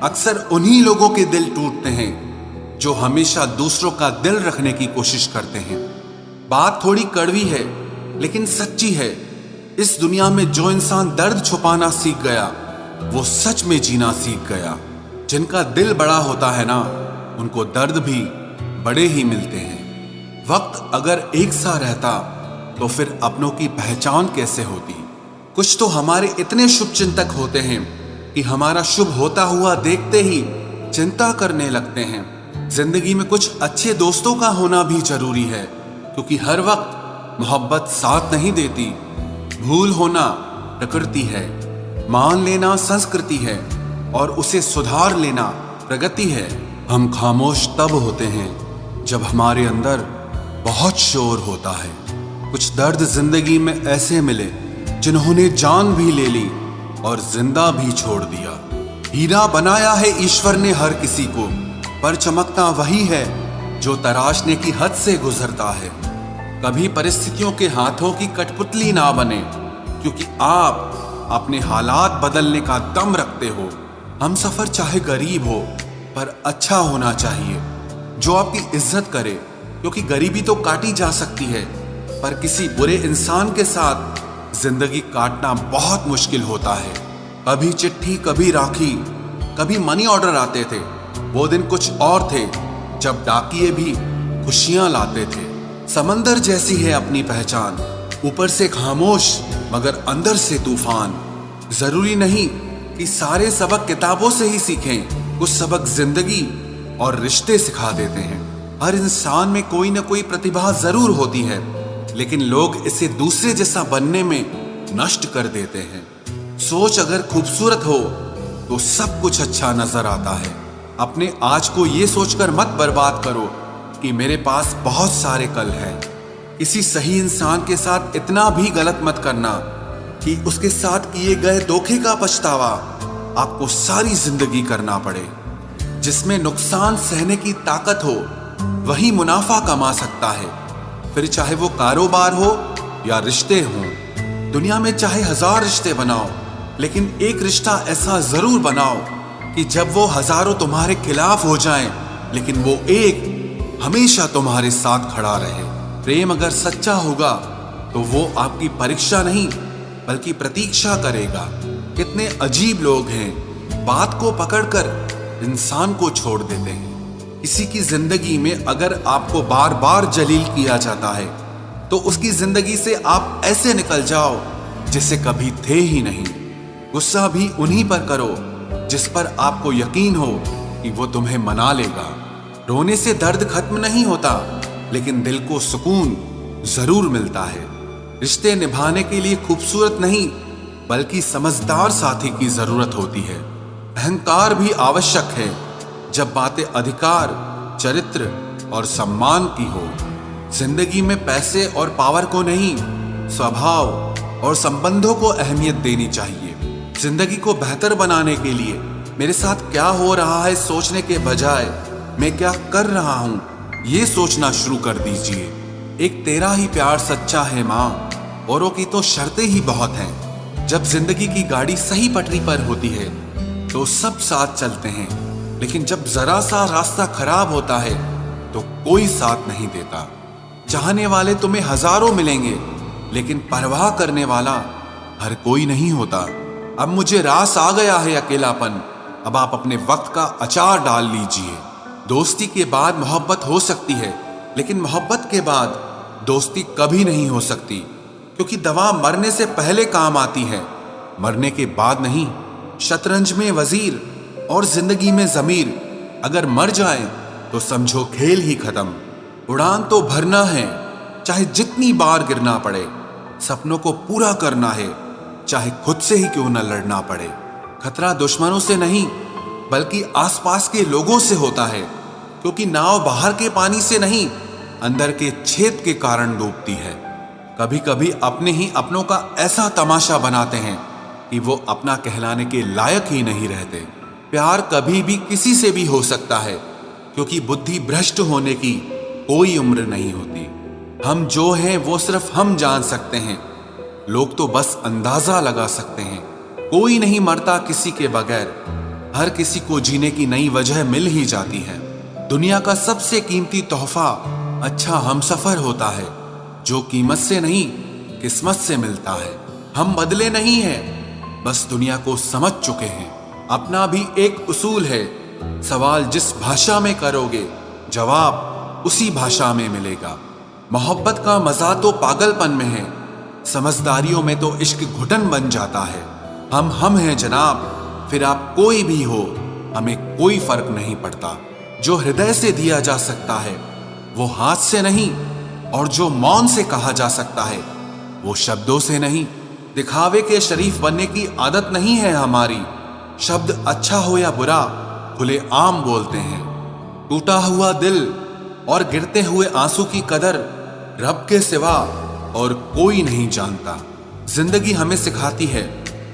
अक्सर उन्हीं लोगों के दिल टूटते हैं जो हमेशा दूसरों का दिल रखने की कोशिश करते हैं। बात थोड़ी कड़वी है लेकिन सच्ची है। इस दुनिया में जो इंसान दर्द छुपाना सीख गया वो सच में जीना सीख गया। जिनका दिल बड़ा होता है ना, उनको दर्द भी बड़े ही मिलते हैं। वक्त अगर एक सा रहता तो फिर अपनों की पहचान कैसे होती। कुछ तो हमारे इतने शुभ चिंतक होते हैं कि हमारा शुभ होता हुआ देखते ही चिंता करने लगते हैं। जिंदगी में कुछ अच्छे दोस्तों का होना भी जरूरी है, क्योंकि हर वक्त मोहब्बत साथ नहीं देती। भूल होना प्रकृति है, मान लेना संस्कृति है और उसे सुधार लेना प्रगति है। हम खामोश तब होते हैं जब हमारे अंदर बहुत शोर होता है। कुछ दर्द जिंदगी में ऐसे मिले जिन्होंने जान भी ले ली और जिंदा भी छोड़ दिया। हीरा बनाया है ईश्वर ने हर किसी को, पर चमकता वही है जो तराशने की हद से गुजरता है। कभी परिस्थितियों के हाथों की कठपुतली ना बने, क्योंकि आप अपने हालात बदलने का दम रखते हो। हम सफर चाहे गरीब हो पर अच्छा होना चाहिए, जो आपकी इज्जत करे, क्योंकि गरीबी तो काटी जा सकती है पर किसी बुरे इंसान के साथ जिंदगी काटना बहुत मुश्किल होता है। कभी चिट्ठी, कभी राखी, कभी मनी ऑर्डर आते थे। वो दिन कुछ और थे जब डाकिये भी खुशियां लाते थे। समंदर जैसी है अपनी पहचान, ऊपर से खामोश मगर अंदर से तूफान। जरूरी नहीं कि सारे सबक किताबों से ही सीखें, कुछ सबक जिंदगी और रिश्ते सिखा देते हैं। हर इंसान में कोई ना कोई प्रतिभा जरूर होती है, लेकिन लोग इसे दूसरे जैसा बनने में नष्ट कर देते हैं। सोच अगर खूबसूरत हो तो सब कुछ अच्छा नजर आता है। अपने आज को ये सोचकर मत बर्बाद करो कि मेरे पास बहुत सारे कल हैं। किसी सही इंसान के साथ इतना भी गलत मत करना कि उसके साथ किए गए धोखे का पछतावा आपको सारी जिंदगी करना पड़े। जिसमें नुकसान सहने की ताकत हो वही मुनाफा कमा सकता है, फिर चाहे वो कारोबार हो या रिश्ते हों। दुनिया में चाहे 1000 रिश्ते बनाओ, लेकिन एक रिश्ता ऐसा जरूर बनाओ कि जब वो हजारों तुम्हारे खिलाफ हो जाएं, लेकिन वो एक हमेशा तुम्हारे साथ खड़ा रहे। प्रेम अगर सच्चा होगा तो वो आपकी परीक्षा नहीं बल्कि प्रतीक्षा करेगा। कितने अजीब लोग हैं, बात को पकड़कर इंसान को छोड़ देते हैं। किसी की जिंदगी में अगर आपको बार बार जलील किया जाता है तो उसकी जिंदगी से आप ऐसे निकल जाओ जिसे कभी थे ही नहीं। गुस्सा भी उन्हीं पर करो जिस पर आपको यकीन हो कि वो तुम्हें मना लेगा। रोने से दर्द खत्म नहीं होता, लेकिन दिल को सुकून जरूर मिलता है। रिश्ते निभाने के लिए खूबसूरत नहीं बल्कि समझदार साथी की जरूरत होती है। अहंकार भी आवश्यक है जब बातें अधिकार, चरित्र और सम्मान की हो। जिंदगी में पैसे और पावर को नहीं, स्वभाव और संबंधों को अहमियत देनी चाहिए। जिंदगी को बेहतर बनाने के लिए मेरे साथ क्या हो रहा है सोचने के बजाय मैं क्या कर रहा हूं ये सोचना शुरू कर दीजिए। एक तेरा ही प्यार सच्चा है माँ, औरों की तो शर्तें ही बहुत हैं। जब जिंदगी की गाड़ी सही पटरी पर होती है तो सब साथ चलते हैं, लेकिन जब जरा सा रास्ता खराब होता है तो कोई साथ नहीं देता। चाहने वाले तुम्हें हजारों मिलेंगे, लेकिन परवाह करने वाला हर कोई नहीं होता। अब मुझे रास आ गया है अकेलापन, अब आप अपने वक्त का अचार डाल लीजिए। दोस्ती के बाद मोहब्बत हो सकती है, लेकिन मोहब्बत के बाद दोस्ती कभी नहीं हो सकती, क्योंकि दवा मरने से पहले काम आती है, मरने के बाद नहीं। शतरंज में वजीर और जिंदगी में जमीर अगर मर जाए तो समझो खेल ही खत्म। उड़ान तो भरना है, चाहे जितनी बार गिरना पड़े। सपनों को पूरा करना है, चाहे खुद से ही क्यों न लड़ना पड़े। खतरा दुश्मनों से नहीं बल्कि आसपास के लोगों से होता है, क्योंकि नाव बाहर के पानी से नहीं अंदर के छेद के कारण डूबती है। कभी कभी अपने ही अपनों का ऐसा तमाशा बनाते हैं कि वो अपना कहलाने के लायक ही नहीं रहते। प्यार कभी भी किसी से भी हो सकता है, क्योंकि बुद्धि भ्रष्ट होने की कोई उम्र नहीं होती। हम जो हैं वो सिर्फ हम जान सकते हैं, लोग तो बस अंदाजा लगा सकते हैं। कोई नहीं मरता किसी के बगैर, हर किसी को जीने की नई वजह मिल ही जाती है। दुनिया का सबसे कीमती तोहफा अच्छा हमसफर होता है, जो कीमत से नहीं किस्मत से मिलता है। हम बदले नहीं हैं, बस दुनिया को समझ चुके हैं। अपना भी एक उसूल है, सवाल जिस भाषा में करोगे जवाब उसी भाषा में मिलेगा। मोहब्बत का मजा तो पागलपन में है, समझदारियों में तो इश्क घुटन बन जाता है। हम हैं जनाब, फिर आप कोई भी हो, हमें कोई फर्क नहीं पड़ता। जो हृदय से दिया जा सकता है वो हाथ से नहीं, और जो मौन से कहा जा सकता है वो शब्दों से नहीं। दिखावे के शरीफ बनने की आदत नहीं है हमारी। शब्द अच्छा हो या बुरा खुले आम बोलते हैं। टूटा हुआ दिल और गिरते हुए आंसू की कदर रब के सिवा और कोई नहीं जानता। जिंदगी हमें सिखाती है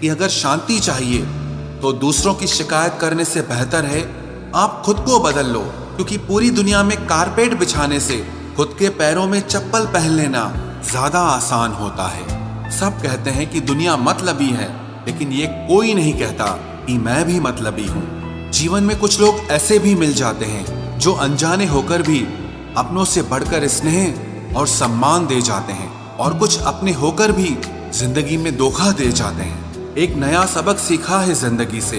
कि अगर शांति चाहिए तो दूसरों की शिकायत करने से बेहतर है आप खुद को बदल लो, क्योंकि पूरी दुनिया में कारपेट बिछाने से खुद के पैरों में चप्पल पहन लेना ज्यादा आसान होता है। सब कहते हैं कि दुनिया मतलबी है, लेकिन ये कोई नहीं कहता कि मैं भी मतलबी हूँ। जीवन में कुछ लोग ऐसे भी मिल जाते हैं जो अनजाने होकर भी अपनों से बढ़कर स्नेह और सम्मान दे जाते हैं, और कुछ अपने होकर भी जिंदगी में धोखा दे जाते हैं। एक नया सबक सीखा है जिंदगी से,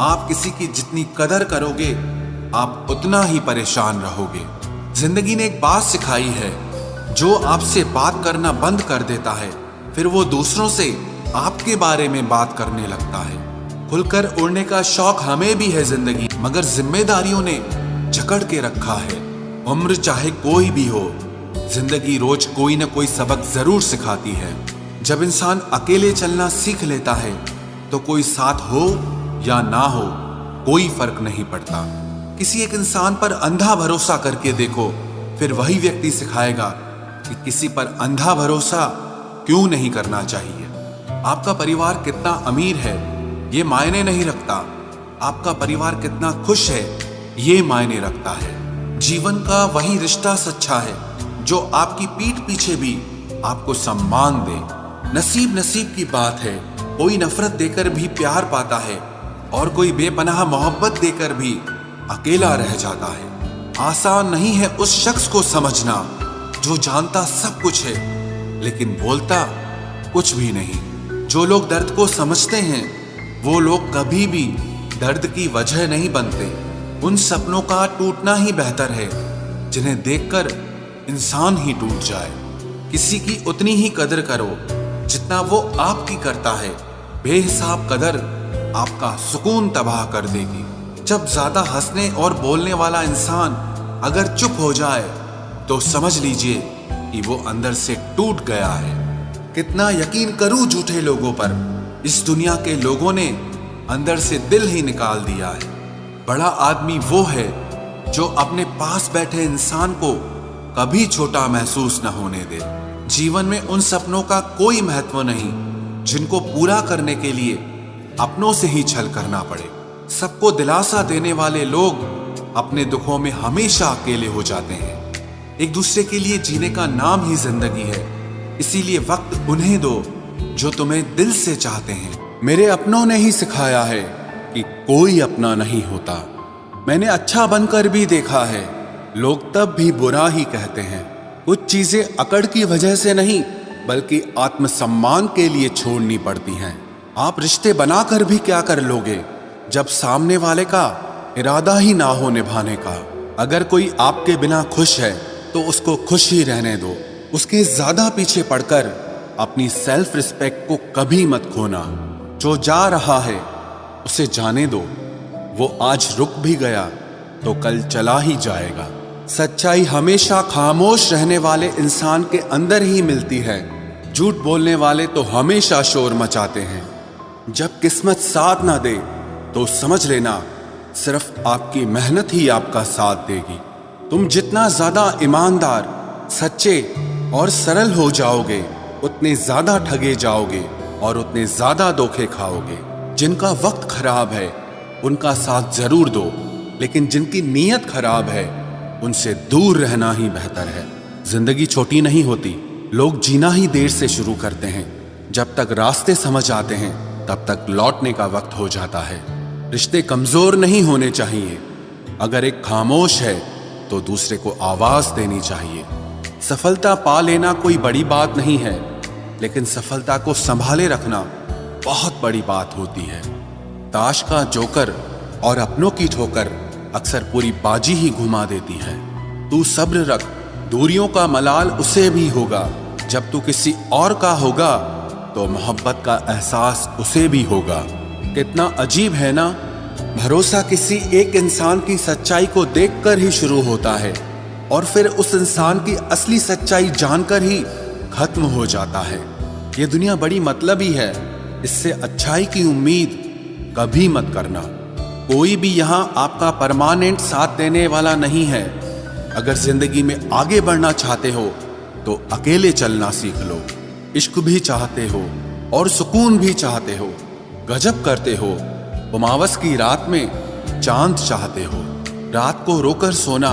आप किसी की जितनी कदर करोगे आप उतना ही परेशान रहोगे। जिंदगी ने एक बात सिखाई है, जो आपसे बात करना बंद कर देता है फिर वो दूसरों से आपके बारे में बात करने लगता है। खुलकर उड़ने का शौक हमें भी है जिंदगी, मगर जिम्मेदारियों ने जकड़ के रखा है। उम्र चाहे कोई भी हो, जिंदगी रोज कोई न कोई सबक जरूर सिखाती है। जब इंसान अकेले चलना सीख लेता है तो कोई साथ हो या ना हो कोई फर्क नहीं पड़ता। किसी एक इंसान पर अंधा भरोसा करके देखो, फिर वही व्यक्ति सिखाएगा कि किसी पर अंधा भरोसा क्यों नहीं करना चाहिए। आपका परिवार कितना अमीर है ये मायने नहीं रखता, आपका परिवार कितना खुश है ये मायने रखता है। जीवन का वही रिश्ता सच्चा है जो आपकी पीठ पीछे भी आपको सम्मान दे। नसीब की बात है, कोई नफरत देकर भी प्यार पाता है और कोई बेपनाह मोहब्बत देकर भी अकेला रह जाता है। आसान नहीं है उस शख्स को समझना जो जानता सब कुछ है लेकिन बोलता कुछ भी नहीं। जो लोग दर्द को समझते हैं वो लोग कभी भी दर्द की वजह नहीं बनते। उन सपनों का टूटना ही बेहतर है जिन्हें देखकर इंसान ही टूट जाए। किसी की उतनी ही कदर करो जितना वो आपकी करता है। बेहिसाब कदर आपका सुकून तबाह कर देगी। जब ज्यादा हंसने और बोलने वाला इंसान अगर चुप हो जाए तो समझ लीजिए कि वो अंदर से टूट गया है। कितना यकीन करूं झूठे लोगों पर, इस दुनिया के लोगों ने अंदर से दिल ही निकाल दिया है। बड़ा आदमी वो है जो अपने पास बैठे इंसान को कभी छोटा महसूस न होने दे। जीवन में उन सपनों का कोई महत्व नहीं जिनको पूरा करने के लिए अपनों से ही छल करना पड़े। सबको दिलासा देने वाले लोग अपने दुखों में हमेशा अकेले हो जाते हैं। एक दूसरे के लिए जीने का नाम ही जिंदगी है, इसीलिए वक्त उन्हें दो जो तुम्हें दिल से चाहते हैं। मेरे अपनों ने ही सिखाया है कि कोई अपना नहीं होता। मैंने अच्छा बनकर भी देखा है, लोग तब भी बुरा ही कहते हैं। कुछ चीजें अकड़ की वजह से नहीं बल्कि आत्मसम्मान के लिए छोड़नी पड़ती हैं। आप रिश्ते बनाकर भी क्या कर लोगे जब सामने वाले का इरादा ही ना हो निभाने का। अगर कोई आपके बिना खुश है तो उसको खुश ही रहने दो। उसके ज्यादा पीछे पड़कर अपनी सेल्फ रिस्पेक्ट को कभी मत खोना। जो जा रहा है उसे जाने दो, वो आज रुक भी गया तो कल चला ही जाएगा। सच्चाई हमेशा खामोश रहने वाले इंसान के अंदर ही मिलती है। झूठ बोलने वाले तो हमेशा शोर मचाते हैं। जब किस्मत साथ ना दे तो समझ लेना सिर्फ आपकी मेहनत ही आपका साथ देगी। तुम जितना ज्यादा ईमानदार, सच्चे और सरल हो जाओगे उतने ज्यादा ठगे जाओगे और उतने ज्यादा धोखे खाओगे। जिनका वक्त खराब है उनका साथ जरूर दो, लेकिन जिनकी नीयत खराब है उनसे दूर रहना ही बेहतर है। जिंदगी छोटी नहीं होती, लोग जीना ही देर से शुरू करते हैं। जब तक रास्ते समझ आते हैं तब तक लौटने का वक्त हो जाता है। रिश्ते कमजोर नहीं होने चाहिए। अगर एक खामोश है तो दूसरे को आवाज देनी चाहिए। सफलता पा लेना कोई बड़ी बात नहीं है, लेकिन सफलता को संभाले रखना बहुत बड़ी बात होती है। ताश का जोकर और अपनों की ठोकर अक्सर पूरी बाजी ही घुमा देती है। तू सब्र रख, दूरियों का मलाल उसे भी होगा। जब तू किसी और का होगा तो मोहब्बत का एहसास उसे भी होगा। कितना अजीब है ना, भरोसा किसी एक इंसान की सच्चाई को देखकर ही शुरू होता है और फिर उस इंसान की असली सच्चाई जानकर ही खत्म हो जाता है। ये दुनिया बड़ी मतलबी है, इससे अच्छाई की उम्मीद कभी मत करना। कोई भी यहाँ आपका परमानेंट साथ देने वाला नहीं है। अगर जिंदगी में आगे बढ़ना चाहते हो तो अकेले चलना सीख लो। इश्क भी चाहते हो और सुकून भी चाहते हो, गजब करते हो। उमावस की रात में चांद चाहते हो। रात को रोकर सोना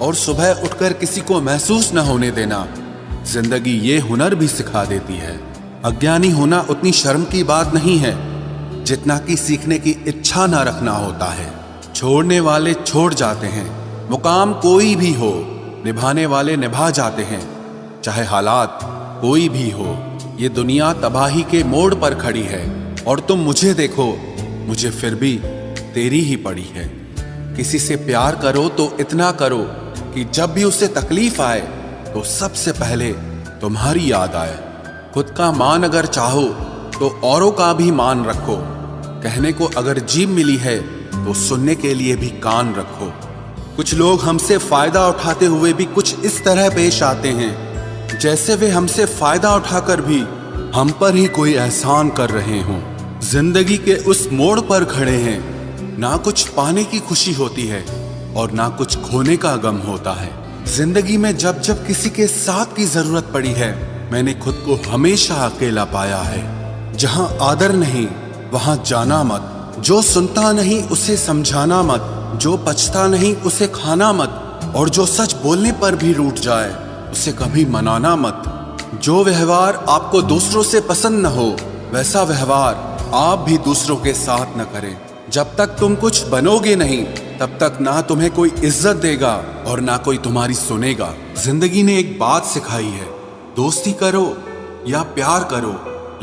और सुबह उठकर किसी को महसूस न होने देना जिंदगी ये हुनर भी सिखा देती है। अज्ञानी होना उतनी शर्म की बात नहीं है जितना कि सीखने की इच्छा ना रखना होता है। छोड़ने वाले छोड़ जाते हैं, मुकाम कोई भी हो, निभाने वाले निभा जाते हैं, चाहे हालात कोई भी हो। ये दुनिया तबाही के मोड़ पर खड़ी है और तुम मुझे देखो, मुझे फिर भी तेरी ही पड़ी है। किसी से प्यार करो तो इतना करो कि जब भी उसे तकलीफ आए तो सबसे पहले तुम्हारी याद आए। खुद का मान अगर चाहो तो औरों का भी मान रखो। कहने को अगर जीभ मिली है तो सुनने के लिए भी कान रखो। कुछ लोग हमसे फायदा उठाते हुए भी कुछ इस तरह पेश आते हैं जैसे वे हमसे फायदा उठाकर भी हम पर ही कोई एहसान कर रहे हों। जिंदगी के उस मोड़ पर खड़े हैं, ना कुछ पाने की खुशी होती है और ना कुछ खोने का गम होता है। जिंदगी में जब जब किसी के साथ की जरूरत पड़ी है, मैंने खुद को हमेशा अकेला पाया है। जहां आदर नहीं वहां जाना मत, जो सुनता नहीं उसे समझाना मत, जो पछता नहीं उसे खाना मत, और जो सच बोलने पर भी रूठ जाए उसे कभी मनाना मत। जो व्यवहार आपको दूसरों से पसंद न हो वैसा व्यवहार आप भी दूसरों के साथ न करें। जब तक तुम कुछ बनोगे नहीं तब तक ना तुम्हें कोई इज्जत देगा और ना कोई तुम्हारी सुनेगा। जिंदगी ने एक बात सिखाई है, दोस्ती करो या प्यार करो,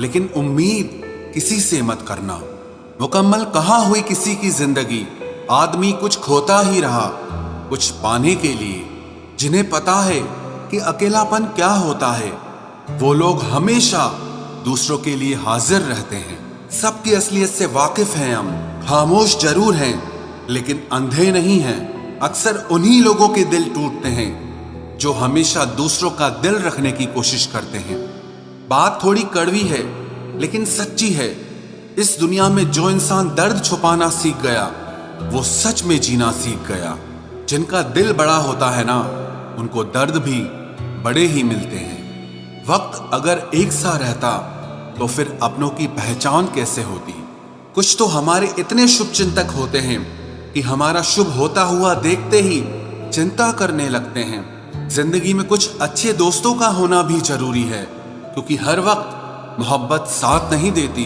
लेकिन उम्मीद किसी से मत करना। मुकम्मल कहाँ हुई किसी की जिंदगी, आदमी कुछ खोता ही रहा कुछ पाने के लिए। जिन्हें पता है कि अकेलापन क्या होता है, वो लोग हमेशा दूसरों के लिए हाजिर रहते हैं। सबकी असलियत से वाकिफ हैं हम, खामोश जरूर हैं लेकिन अंधे नहीं हैं। अक्सर उन्हीं लोगों के दिल टूटते हैं जो हमेशा दूसरों का दिल रखने की कोशिश करते हैं। बात थोड़ी कड़वी है लेकिन सच्ची है। इस दुनिया में जो इंसान दर्द छुपाना सीख गया वो सच में जीना सीख गया। जिनका दिल बड़ा होता है ना, उनको दर्द भी बड़े ही मिलते हैं। वक्त अगर एक सा रहता तो फिर अपनों की पहचान कैसे होती। कुछ तो हमारे इतने शुभ चिंतक होते हैं कि हमारा शुभ होता हुआ देखते ही चिंता करने लगते हैं। जिंदगी में कुछ अच्छे दोस्तों का होना भी जरूरी है, क्योंकि हर वक्त मोहब्बत साथ नहीं देती।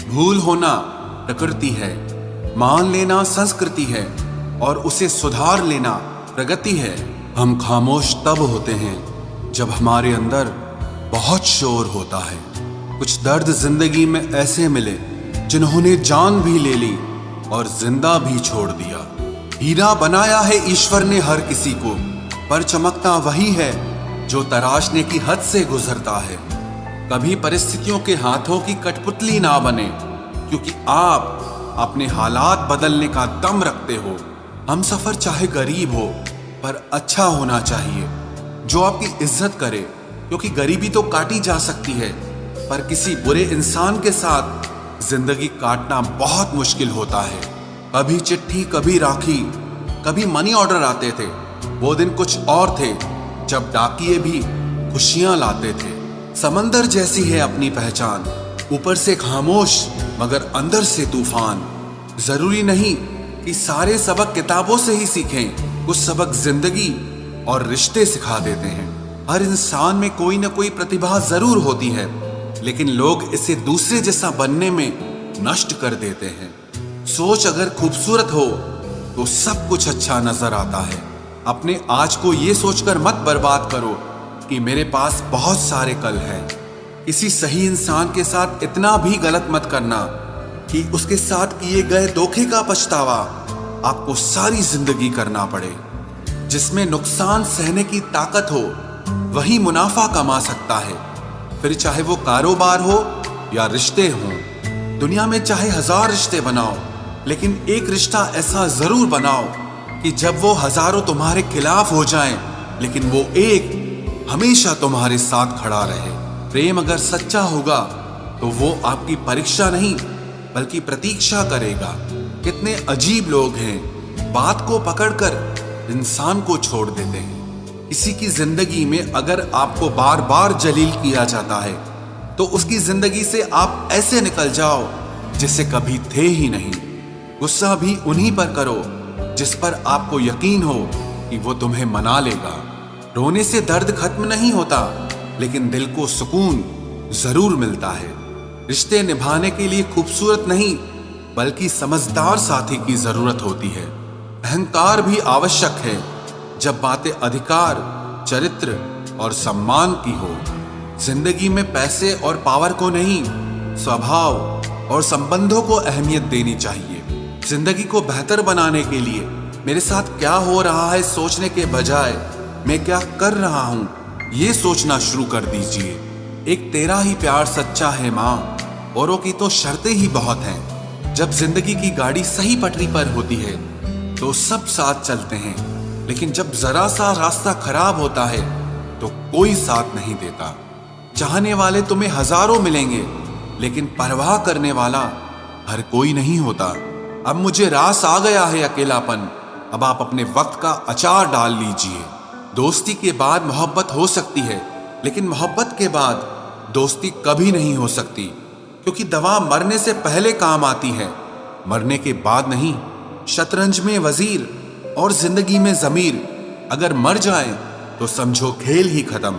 भूल होना प्रकृति है, मान लेना संस्कृति है और उसे सुधार लेना प्रगति है। हम खामोश तब होते हैं जब हमारे अंदर बहुत शोर होता है। कुछ दर्द जिंदगी में ऐसे मिले जिन्होंने जान भी ले ली और जिंदा भी छोड़ दिया। हीरा बनाया है ईश्वर ने हर किसी को, पर चमकता वही है जो तराशने की हद से गुजरता है। कभी परिस्थितियों के हाथों की कठपुतली ना बने, क्योंकि आप अपने हालात बदलने का दम रखते हो। हम सफर चाहे गरीब हो पर अच्छा होना चाहिए, जो आपकी इज्जत करे, क्योंकि गरीबी तो काटी जा सकती है पर किसी बुरे इंसान के साथ जिंदगी काटना बहुत मुश्किल होता है। कभी चिट्ठी, कभी राखी, कभी मनी ऑर्डर आते थे। वो दिन कुछ और थे जब डाकिये भी खुशियां लाते थे। समंदर जैसी है अपनी पहचान, ऊपर से खामोश मगर अंदर से तूफान। जरूरी नहीं कि सारे सबक किताबों से ही सीखें, कुछ सबक जिंदगी और रिश्ते सिखा देते हैं। हर इंसान में कोई ना कोई प्रतिभा जरूर होती है, लेकिन लोग इसे दूसरे जैसा बनने में नष्ट कर देते हैं। सोच अगर खूबसूरत हो तो सब कुछ अच्छा नजर आता है। अपने आज को ये सोचकर मत बर्बाद करो कि मेरे पास बहुत सारे कल हैं। किसी सही इंसान के साथ इतना भी गलत मत करना कि उसके साथ किए गए धोखे का पछतावा आपको सारी जिंदगी करना पड़े। जिसमें नुकसान सहने की ताकत हो वही मुनाफा कमा सकता है, फिर चाहे वो कारोबार हो या रिश्ते हों। दुनिया में चाहे 1000 रिश्ते बनाओ, लेकिन एक रिश्ता ऐसा जरूर बनाओ कि जब वो हजारों तुम्हारे खिलाफ हो जाएं, लेकिन वो एक हमेशा तुम्हारे साथ खड़ा रहे। प्रेम अगर सच्चा होगा तो वो आपकी परीक्षा नहीं बल्कि प्रतीक्षा करेगा। कितने अजीब लोग हैं, बात को पकड़कर इंसान को छोड़ देते हैं। किसी की जिंदगी में अगर आपको बार बार जलील किया जाता है तो उसकी जिंदगी से आप ऐसे निकल जाओ जिसे कभी थे ही नहीं। गुस्सा भी उन्हीं पर करो जिस पर आपको यकीन हो कि वो तुम्हें मना लेगा। रोने से दर्द खत्म नहीं होता, लेकिन दिल को सुकून जरूर मिलता है। रिश्ते निभाने के लिए खूबसूरत नहीं बल्कि समझदार साथी की जरूरत होती है। अहंकार भी आवश्यक है जब बातें अधिकार, चरित्र और सम्मान की हो। जिंदगी में पैसे और पावर को नहीं, स्वभाव और संबंधों को अहमियत देनी चाहिए। जिंदगी को बेहतर बनाने के लिए मेरे साथ क्या हो रहा है सोचने के बजाय मैं क्या कर रहा हूं ये सोचना शुरू कर दीजिए। एक तेरा ही प्यार सच्चा है माँ, औरों की तो शर्तें ही बहुत हैं। जब जिंदगी की गाड़ी सही पटरी पर होती है तो सब साथ चलते हैं, लेकिन जब जरा सा रास्ता खराब होता है तो कोई साथ नहीं देता। चाहने वाले तुम्हें हजारों मिलेंगे, लेकिन परवाह करने वाला हर कोई नहीं होता। अब मुझे रास आ गया है अकेलापन, अब आप अपने वक्त का अचार डाल लीजिए। दोस्ती के बाद मोहब्बत हो सकती है, लेकिन मोहब्बत के बाद दोस्ती कभी नहीं हो सकती, क्योंकि दवा मरने से पहले काम आती है, मरने के बाद नहीं। शतरंज में वजीर और जिंदगी में जमीर अगर मर जाए तो समझो खेल ही खत्म।